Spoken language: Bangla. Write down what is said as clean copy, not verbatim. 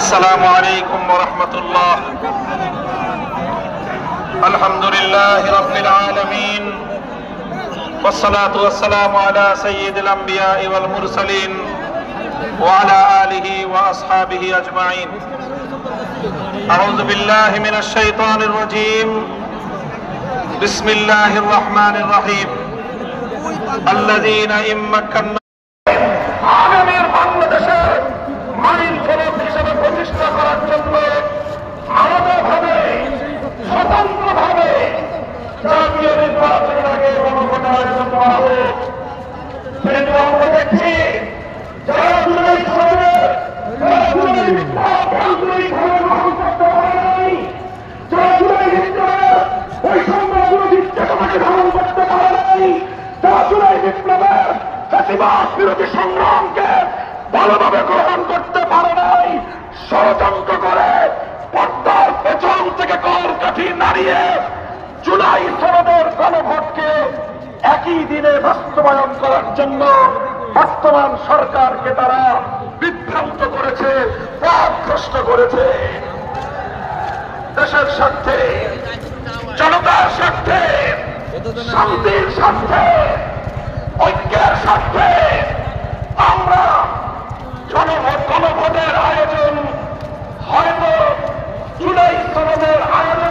আসসালামু আলাইকুম ওয়া রাহমাতুল্লাহ। আলহামদুলিল্লাহি রাব্বিল আলামিন ওয়াসসালাতু ওয়াসসালামু আলা সাইয়্যিদিল আমবিয়া'i ওয়াল মুরসালিন ওয়া আলা আলিহি ওয়া আসহাবিহি আজমাইন। আউযু বিল্লাহি মিনাশ শাইতানির রাজীম। বিসমিল্লাহির রহমানির রহিম। আল্লাযীনা ইম্মাক্কান্না আগামীর বাংলাদেশের মাইল ফলক হিসেবে প্রতিষ্ঠা করার জন্য আলাদাভাবে স্বতন্ত্রভাবে জাতীয় নির্বাচনের আগে গণভোট আয়োজন করা হোক। কিন্তু আমরা দেখছি যারা জুলাই সনদের আন্তরিকভাবে গ্রহণ করতে পারে নাই, যারা জুলাই বিপ্লবের বৈষম্য বিরোধী চেতনাকে ধারণ করতে পারে নাই, যারা জুলাই বিপ্লবের ফ্যাসিবাদ বিরোধী সংগ্রামকে ভালোভাবে গ্রহণ করতে পারে নাই, ষড়যন্ত্র করে পর্দার পেছন থেকে কলকাঠি নাড়িয়ে জুলাই সনদের গণভোটকে একই দিনে বাস্তবায়ন করার জন্য বর্তমান সরকারকে তারা বিভ্রান্ত করেছে, পথভ্রষ্ট করেছে। দেশের স্বার্থে, জনতার স্বার্থে, শান্তির স্বার্থে, ঐক্যের স্বার্থে আমরা গণভোটের আয়োজন হয়তো জুলাই সনদের আয়োজন